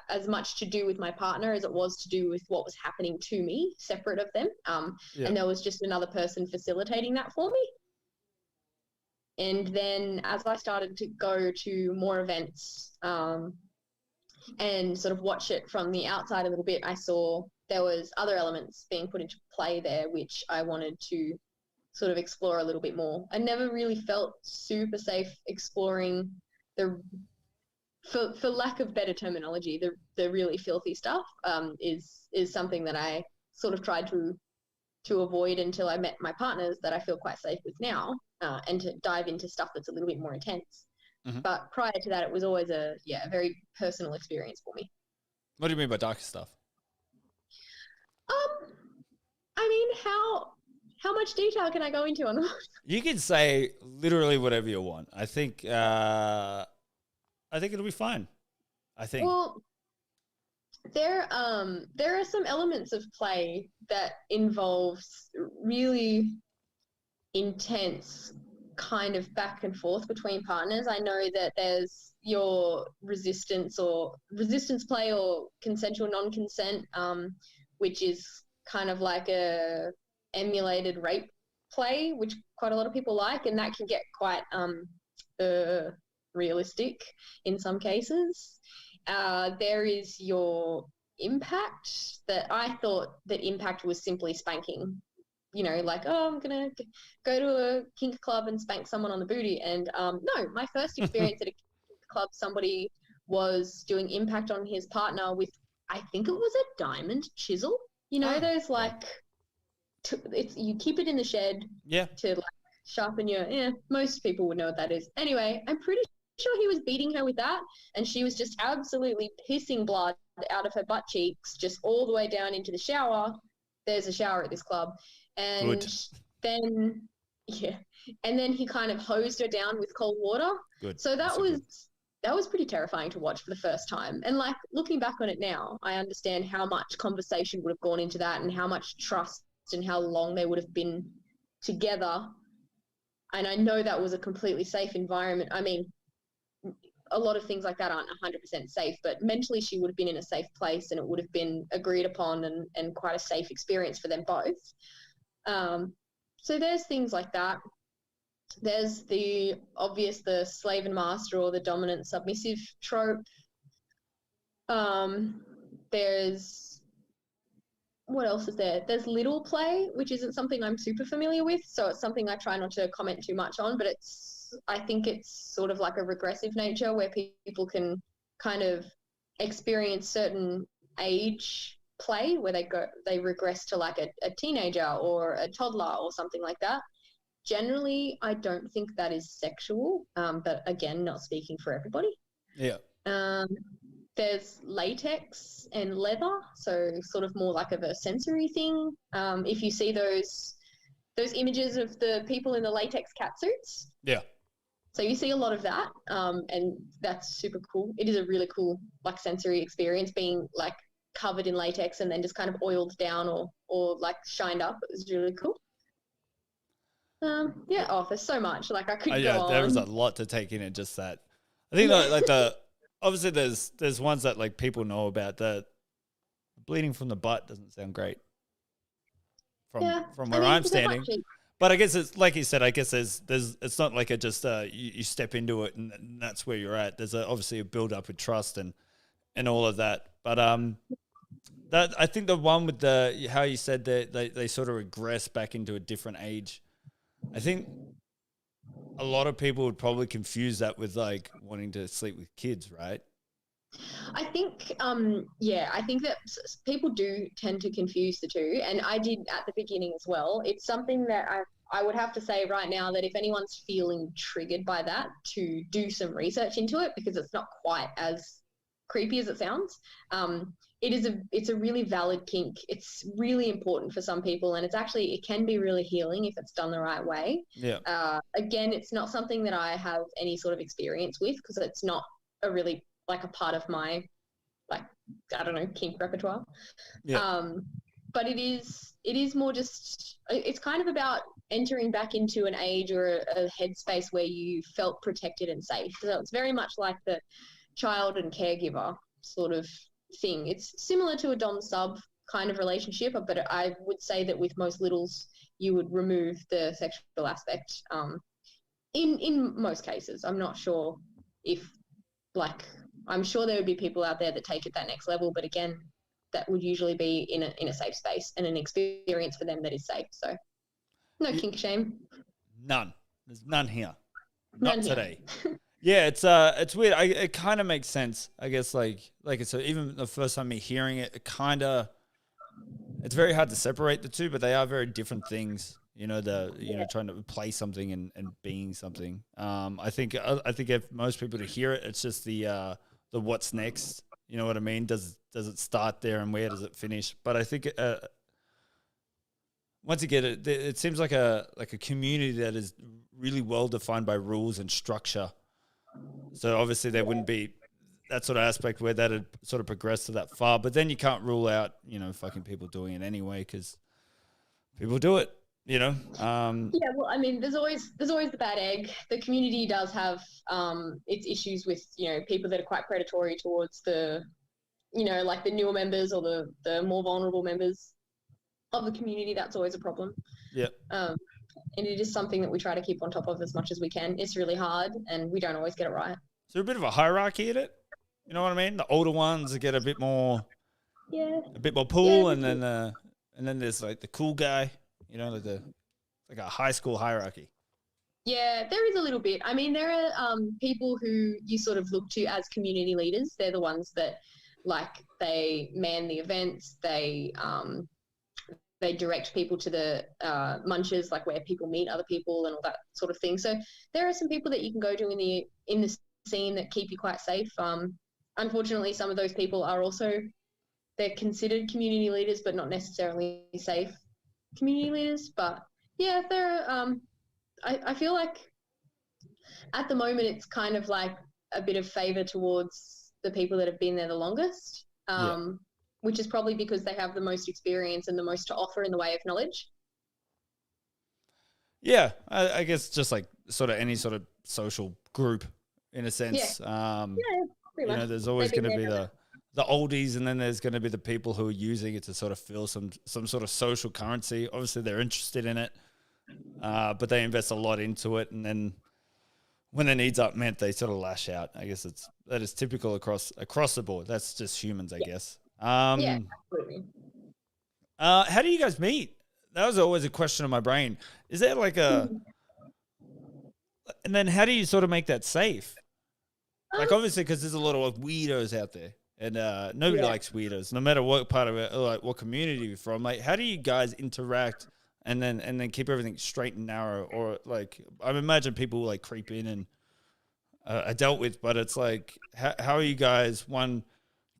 as much to do with my partner as it was to do with what was happening to me, separate of them. And there was just another person facilitating that for me. And then as I started to go to more events and sort of watch it from the outside a little bit, I saw there was other elements being put into play there, which I wanted to sort of explore a little bit more. I never really felt super safe exploring for lack of better terminology, the really filthy stuff is something that I sort of tried to avoid until I met my partners that I feel quite safe with now, and to dive into stuff that's a little bit more intense. Mm-hmm. But prior to that, it was always a very personal experience for me. What do you mean by darker stuff? I mean, how much detail can I go into on that? You can say literally whatever you want. I think it'll be fine. I think. Well, There are some elements of play that involves really intense kind of back and forth between partners. I know that there's your resistance play or consensual non-consent, which is kind of like a emulated rape play, which quite a lot of people like, and that can get quite realistic in some cases. There is your impact, that I thought that impact was simply spanking. You know, like, oh, I'm going to go to a kink club and spank someone on the booty. And no, my first experience at a kink club, somebody was doing impact on his partner with, I think it was a diamond chisel. You know, those like, you keep it in the shed to like sharpen your, most people would know what that is. Anyway, I'm pretty sure he was beating her with that, and she was just absolutely pissing blood out of her butt cheeks, just all the way down into the shower. There's a shower at this club. And Good. then, and then he kind of hosed her down with cold water. Good. So that was pretty terrifying to watch for the first time. And like looking back on it now, I understand how much conversation would have gone into that and how much trust and how long they would have been together. And I know that was a completely safe environment. I mean, a lot of things like that aren't 100% safe, but mentally she would have been in a safe place and it would have been agreed upon and quite a safe experience for them both. So there's things like that. There's the obvious, the slave and master or the dominant submissive trope. There's, what else is there? There's little play, which isn't something I'm super familiar with. So it's something I try not to comment too much on, but I think it's sort of like a regressive nature where people can kind of experience certain age play where they regress to like a teenager or a toddler or something like that. Generally, I don't think that is sexual, but again, not speaking for everybody. Yeah. There's latex and leather, so sort of more like of a sensory thing. If you see those images of the people in the latex catsuits. Yeah. So you see a lot of that, and that's super cool. It is a really cool like sensory experience being like covered in latex and then just kind of oiled down or like shined up. It was really cool. There's so much. Like I could go on. There was a lot to take in it, just that. I think obviously there's ones that like people know about. The bleeding from the butt doesn't sound great from where I'm standing. But I guess it's like you said. I guess there's it's not like you step into it and that's where you're at. There's obviously a build up with trust and all of that. But that I think the one with how you said that they sort of regress back into a different age. I think a lot of people would probably confuse that with like wanting to sleep with kids, right? I think, I think that people do tend to confuse the two, and I did at the beginning as well. It's something that I would have to say right now that if anyone's feeling triggered by that, to do some research into it, because it's not quite as creepy as it sounds. It's a really valid kink. It's really important for some people, and it can be really healing if it's done the right way. Yeah. Again, it's not something that I have any sort of experience with because it's not a really like a part of my, like, I don't know, kink repertoire. Yeah. But it is more just, it's kind of about entering back into an age or a headspace where you felt protected and safe. So it's very much like the child and caregiver sort of thing. It's similar to a dom sub kind of relationship, but I would say that with most littles, you would remove the sexual aspect. In most cases, I'm not sure if I'm sure there would be people out there that take it that next level, but again, that would usually be in a safe space and an experience for them that is safe. So no kink shame. None. There's none here. None Not here. today. Yeah, it's weird. It kind of makes sense. I guess like it's even the first time me hearing it, it's very hard to separate the two, but they are very different things. You know, trying to play something and being something. I think if most people to hear it, it's just the what's next. You know what I mean? Does it start there and where does it finish? But I think once you get it, it seems like a community that is really well defined by rules and structure. So obviously there wouldn't be that sort of aspect where that had sort of progressed to that far. But then you can't rule out, fucking people doing it anyway because people do it, Yeah, well, I mean, there's always the bad egg. The community does have its issues with people that are quite predatory towards the like the newer members or the more vulnerable members of the community. That's always a problem. Yeah. And it is something that we try to keep on top of as much as we can. It's really hard, and we don't always get it right. Is there a bit of a hierarchy in it? You know what I mean? The older ones get a bit more pull, and then there's like the cool guy, like a high school hierarchy. Yeah, there is a little bit. I mean, there are people who you sort of look to as community leaders. They're the ones that, like, they man the events. They direct people to the munches, like where people meet other people and all that sort of thing. So there are some people that you can go to in the scene that keep you quite safe. Unfortunately, some of those people are also, they're considered community leaders, but not necessarily safe community leaders. But yeah, there are, I feel like at the moment it's kind of like a bit of favour towards the people that have been there the longest, which is probably because they have the most experience and the most to offer in the way of knowledge. Yeah, I guess just like sort of any sort of social group in a sense. Yeah. There's always going to be the oldies, and then there's going to be the people who are using it to sort of fill some sort of social currency. Obviously, they're interested in it, but they invest a lot into it, and then when their needs aren't met, they sort of lash out. I guess that is typical across the board. That's just humans, I guess. Yeah, absolutely. How do you guys meet? That was always a question in my brain. Is there like and then how do you sort of make that safe? Like, obviously, because there's a lot of weirdos out there, and nobody likes weirdos, no matter what part of it, like what community you're from. Like, how do you guys interact and then keep everything straight and narrow? Or like, I imagine people like creep in and are dealt with, but it's like, how are you guys, one,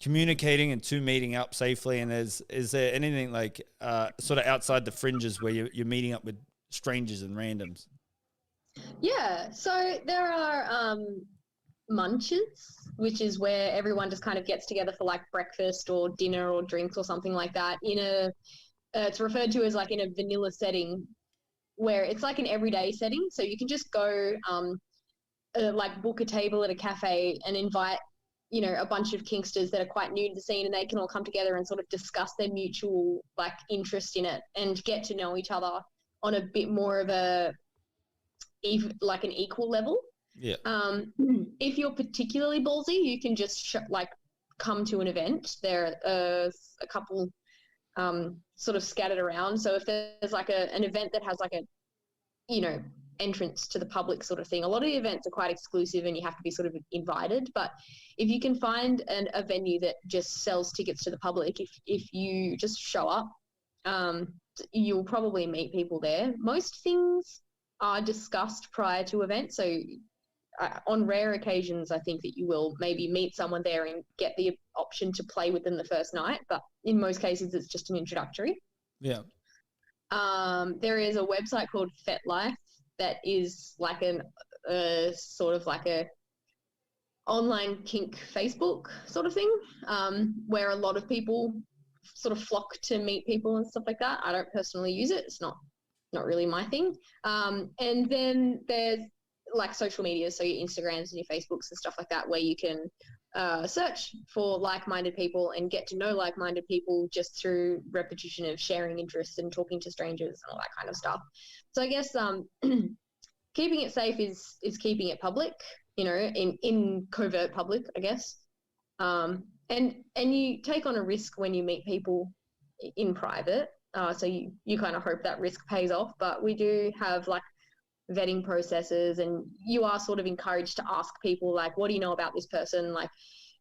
communicating, and two, meeting up safely? And is there anything like sort of outside the fringes where you're meeting up with strangers and randoms? Yeah, so there are munches, which is where everyone just kind of gets together for like breakfast or dinner or drinks or something like that it's referred to as like in a vanilla setting, where it's like an everyday setting. So you can just go like book a table at a cafe and invite a bunch of Kingsters that are quite new to the scene, and they can all come together and sort of discuss their mutual like interest in it and get to know each other on a bit more of an equal level. Yeah. If you're particularly ballsy, you can just come to an event. There are a couple sort of scattered around. So if there's like an event that has like a entrance to the public sort of thing, a lot of the events are quite exclusive and you have to be sort of invited. But if you can find a venue that just sells tickets to the public, if you just show up, you'll probably meet people there. Most things are discussed prior to events, so on rare occasions I think that you will maybe meet someone there and get the option to play with them the first night, but in most cases it's just an introductory. Yeah. There is a website called FetLife that is like sort of like a online kink Facebook sort of thing, where a lot of people sort of flock to meet people and stuff like that. I don't personally use it. It's not really my thing. And then there's like social media, so your Instagrams and your Facebooks and stuff like that, where you can search for like-minded people and get to know like-minded people just through repetition of sharing interests and talking to strangers and all that kind of stuff. So I guess keeping it safe is keeping it public, in covert public, I guess. And you take on a risk when you meet people in private. So you kind of hope that risk pays off, but we do have like vetting processes, and you are sort of encouraged to ask people like, what do you know about this person? Like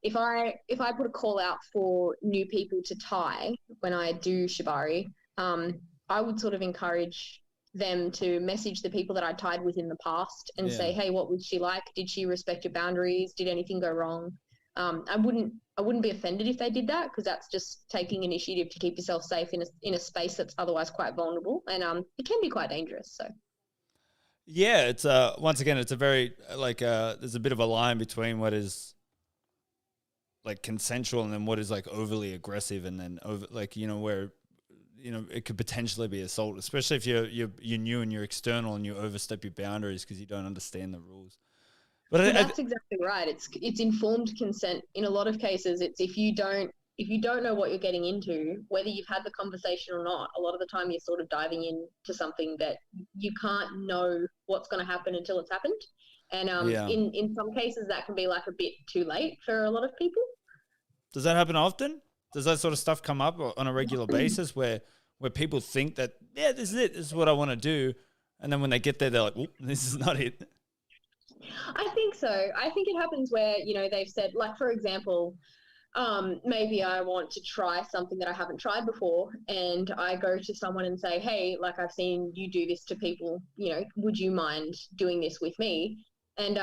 if I put a call out for new people to tie when I do shibari, I would sort of encourage them to message the people that I tied with in the past and say, hey, what was she like? Did she respect your boundaries? Did anything go wrong? I wouldn't be offended if they did that, because that's just taking initiative to keep yourself safe in a space that's otherwise quite vulnerable, and it can be quite dangerous. So yeah, it's once again, it's a very like there's a bit of a line between what is like consensual and then what is like overly aggressive and then over like, you know, where, you know, it could potentially be assault, especially if you're new and you're external and you overstep your boundaries because you don't understand the rules. But Well, that's exactly right. It's informed consent. In a lot of cases, it's if you don't know what you're getting into, whether you've had the conversation or not, a lot of the time you're sort of diving into something that you can't know what's going to happen until it's happened. And in some cases, that can be like a bit too late for a lot of people. Does that happen often? Does that sort of stuff come up on a regular basis where people think that, yeah, this is it, this is what I want to do, and then when they get there, they're like, this is not it? I think so. I think it happens where, you know, they've said, like, for example, maybe I want to try something that I haven't tried before, and I go to someone and say, hey, like, I've seen you do this to people, you know, would you mind doing this with me? And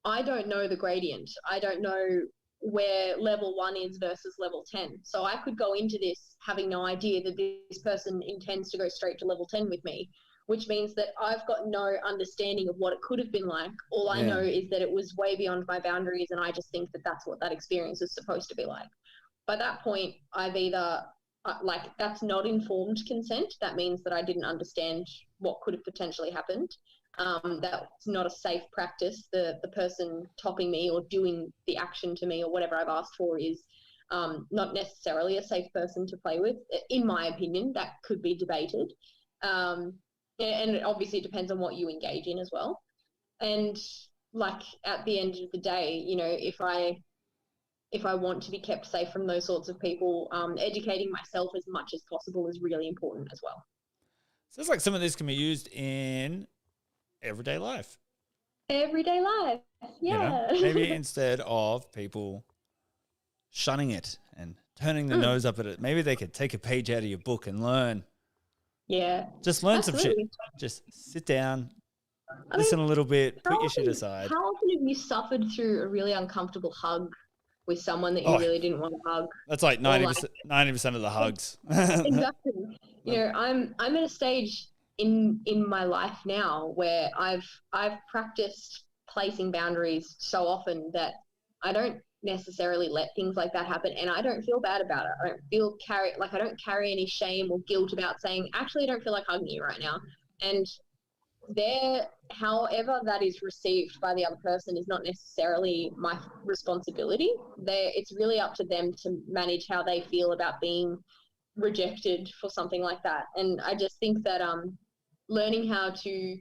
I don't know the gradient. I don't know where level 1 is versus level 10. So I could go into this having no idea that this person intends to go straight to level 10 with me, which means that I've got no understanding of what it could have been like. All I know is that it was way beyond my boundaries, and I just think that that's what that experience is supposed to be like. By that point, I've either, like, that's not informed consent. That means that I didn't understand what could have potentially happened. That's not a safe practice. The person topping me or doing the action to me or whatever I've asked for is not necessarily a safe person to play with. In my opinion, that could be debated. And obviously it depends on what you engage in as well. And like at the end of the day, you know, if I want to be kept safe from those sorts of people, educating myself as much as possible is really important as well. Sounds like some of this can be used in everyday life. Everyday life, yeah. You know, maybe instead of people shunning it and turning their nose up at it, maybe they could take a page out of your book and learn. Yeah. Just learn some shit. Just sit down, listen a little bit, put your shit aside. How often have you suffered through a really uncomfortable hug with someone that you really didn't want to hug? That's like 90% of the hugs. Exactly. You know, I'm at a stage in my life now where I've practiced placing boundaries so often that I don't necessarily let things like that happen, and I don't feel bad about it. I don't carry any shame or guilt about saying, actually, I don't feel like hugging you right now. And however that is received by the other person is not necessarily my responsibility. It's really up to them to manage how they feel about being rejected for something like that. And I just think that learning how to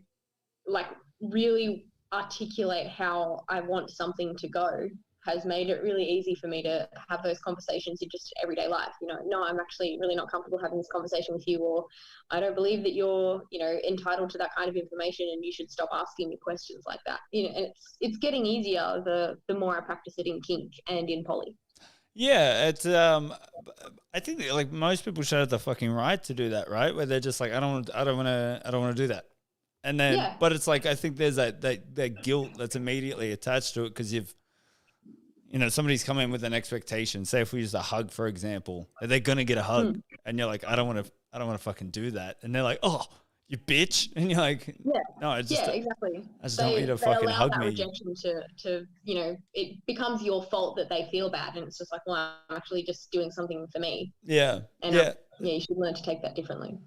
like really articulate how I want something to go has made it really easy for me to have those conversations in just everyday life. You know, no, I'm actually really not comfortable having this conversation with you, or I don't believe that you're, you know, entitled to that kind of information and you should stop asking me questions like that. You know, and it's getting easier the more I practice it in kink and in poly. Yeah, it's I think that, like, most people should have the fucking right to do that, right? Where they're just like, I don't want to do that. And then but it's like, I think there's that guilt that's immediately attached to it because you know, somebody's come in with an expectation. Say if we use a hug, for example, they're going to get a hug. And you're like, I don't want to fucking do that. And they're like, oh, you bitch. And you're like, no, I just, exactly. I just don't want you to fucking hug me. Rejection to, you know, it becomes your fault that they feel bad. And it's just like, well, I'm actually just doing something for me. Yeah. And you should learn to take that differently.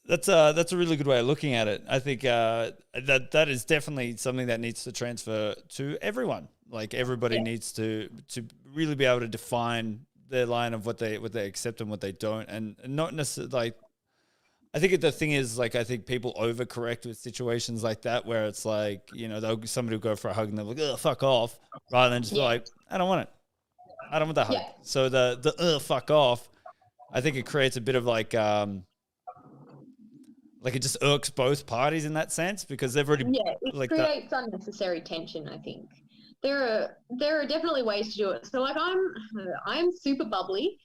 That's a really good way of looking at it. I think that is definitely something that needs to transfer to everyone. Like everybody needs to really be able to define their line of what they accept and what they don't, and not necessarily like. I think the thing is, like, I think people overcorrect with situations like that where it's like, you know, somebody will go for a hug and they're like, "Ugh, fuck off," rather than just be like, "I don't want it. I don't want that hug." Yeah. So the fuck off, I think it creates a bit of like it just irks both parties in that sense because they've already it creates unnecessary tension. I think there are definitely ways to do it. So like I'm super bubbly,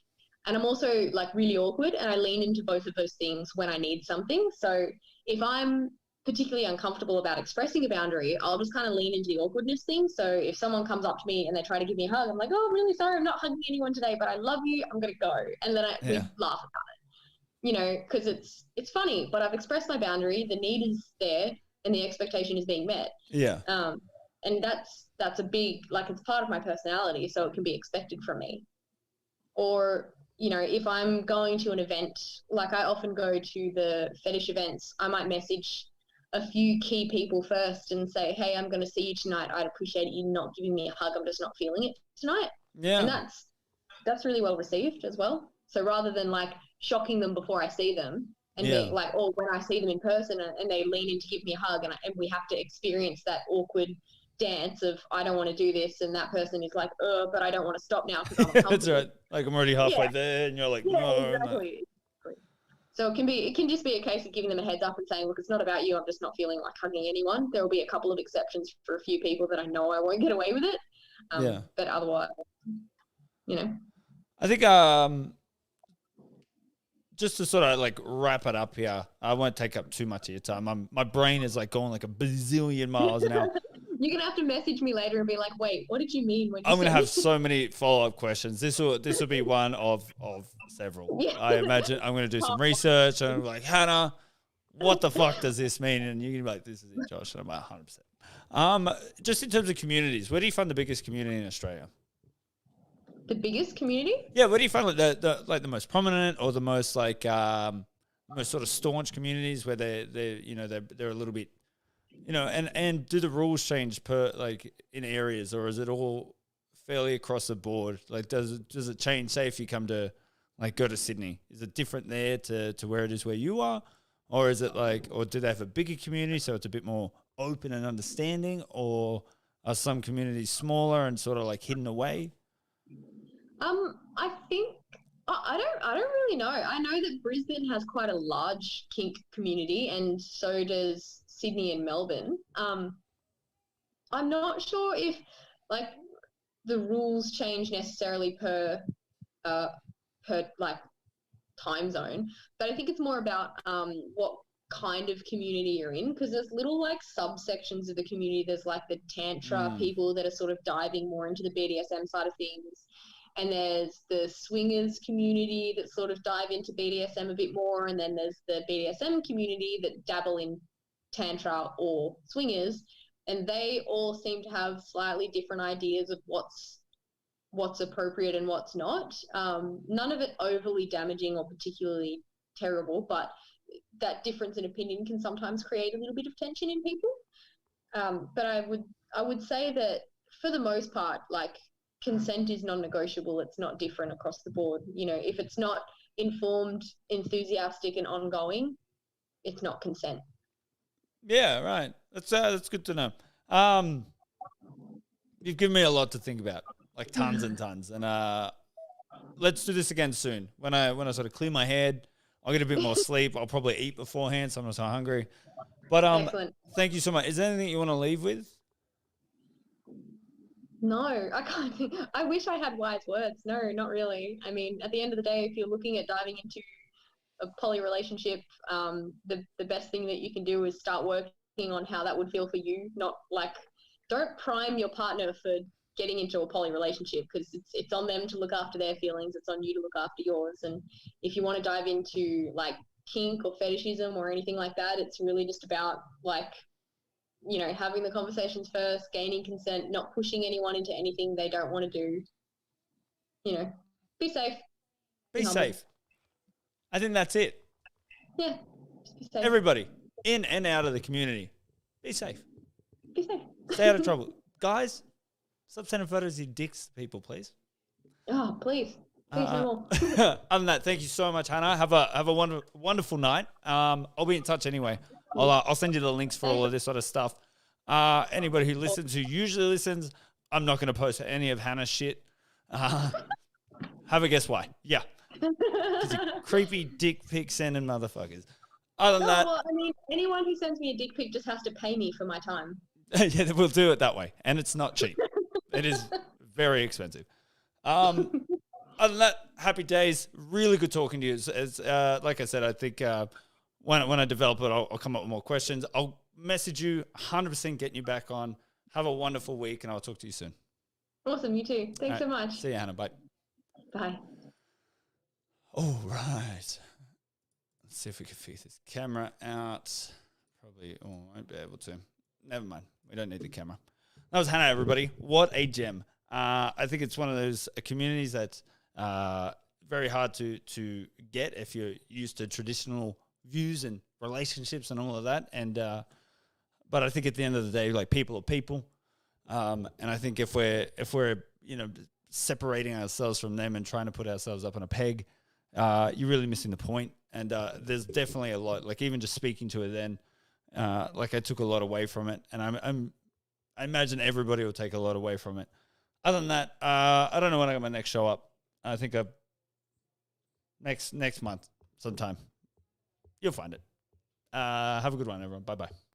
and I'm also like really awkward, and I lean into both of those things when I need something. So if I'm particularly uncomfortable about expressing a boundary, I'll just kind of lean into the awkwardness thing. So if someone comes up to me and they try to give me a hug, I'm like, "Oh, I'm really sorry, I'm not hugging anyone today, but I love you. I'm gonna go," and then we laugh about it. You know, because it's funny, but I've expressed my boundary, the need is there, and the expectation is being met. Yeah. and that's a big, like, it's part of my personality, so it can be expected from me. Or, you know, if I'm going to an event, like I often go to the fetish events, I might message a few key people first and say, hey, I'm going to see you tonight. I'd appreciate you not giving me a hug. I'm just not feeling it tonight. Yeah. And that's really well received as well. So rather than like shocking them before I see them and being like, oh, when I see them in person and they lean in to give me a hug and we have to experience that awkward dance of I don't want to do this, and that person is like, but I don't want to stop now because I'm uncomfortable. That's right. Like I'm already halfway there, and you're like, no, exactly. No. So it can just be a case of giving them a heads up and saying, look, it's not about you. I'm just not feeling like hugging anyone. There will be a couple of exceptions for a few people that I know I won't get away with it. But otherwise, you know. I think just to sort of like wrap it up here, I won't take up too much of your time. My brain is like going like a bazillion miles an hour. You're gonna have to message me later and be like, "Wait, what did you mean when you?" I'm gonna have so many follow-up questions. This will be one of several. Yeah. I imagine I'm gonna do some research and I'm like, Hannah, what the fuck does this mean? And you're gonna be like, this is it, Josh. And I'm like, 100%. Just in terms of communities, where do you find the biggest community in Australia? The biggest community? Yeah, where do you find like the most prominent or the most like most sort of staunch communities where they're a little bit, you know, and do the rules change per like in areas, or is it all fairly across the board? Like does it change? Say if you come to like go to Sydney, is it different there to where it is where you are, or is it like, or do they have a bigger community so it's a bit more open and understanding, or are some communities smaller and sort of like hidden away? I think I don't really know. I know that Brisbane has quite a large kink community, and so does Sydney and Melbourne. I'm not sure if like the rules change necessarily per like time zone, but I think it's more about what kind of community you're in, because there's little like subsections of the community. There's like the tantra people that are sort of diving more into the BDSM side of things. And there's the swingers community that sort of dive into BDSM a bit more. And then there's the BDSM community that dabble in tantra or swingers. And they all seem to have slightly different ideas of what's appropriate and what's not. None of it overly damaging or particularly terrible, but that difference in opinion can sometimes create a little bit of tension in people. But I would say that for the most part, like, consent is non-negotiable. It's not different across the board. You know, if it's not informed, enthusiastic, and ongoing, it's not consent. Yeah, right. That's good to know. You've given me a lot to think about, like tons and tons. And let's do this again soon. When I sort of clear my head, I'll get a bit more sleep. I'll probably eat beforehand, so I'm not so hungry. But Excellent. Thank you so much. Is there anything you want to leave with? No, I can't think. I wish I had wise words. No, not really. I mean, at the end of the day, if you're looking at diving into a poly relationship, the best thing that you can do is start working on how that would feel for you. Not like, don't prime your partner for getting into a poly relationship, because it's on them to look after their feelings. It's on you to look after yours. And if you want to dive into like kink or fetishism or anything like that, it's really just about like, you know, having the conversations first, gaining consent, not pushing anyone into anything they don't want to do. You know, be safe. Be safe. I think that's it. Yeah. Just be safe. Everybody in and out of the community, be safe. Be safe. Stay out of trouble. Guys, stop sending photos of your dicks to people, please. Oh, please. Please no more. Other than that, thank you so much, Hannah. Have a wonderful night. I'll be in touch anyway. I'll send you the links for all of this sort of stuff. Anybody who usually listens, I'm not going to post any of Hannah's shit. Have a guess why? Yeah. Because you creepy dick pic sending motherfuckers. Other than that, well, I mean, anyone who sends me a dick pic just has to pay me for my time. Yeah, we'll do it that way, and it's not cheap. It is very expensive. Other than that, happy days. Really good talking to you. As like I said, I think when I develop it, I'll come up with more questions. I'll message you, 100% getting you back on. Have a wonderful week, and I'll talk to you soon. Awesome, you too. Thanks so much. See you, Hannah. Bye. Bye. All right. Let's see if we can fix this camera out. Probably won't be able to. Never mind. We don't need the camera. That was Hannah, everybody. What a gem. I think it's one of those communities that's very hard to get if you're used to traditional views and relationships and all of that. And but I think at the end of the day, like, people are people. And I think if we're separating ourselves from them and trying to put ourselves up on a peg, you're really missing the point. And there's definitely a lot, like, even just speaking to her then, like, I took a lot away from it, and I imagine everybody will take a lot away from it. Other than that, I don't know when I got my next show up. I think next month sometime. You'll find it. Have a good one, everyone. Bye-bye.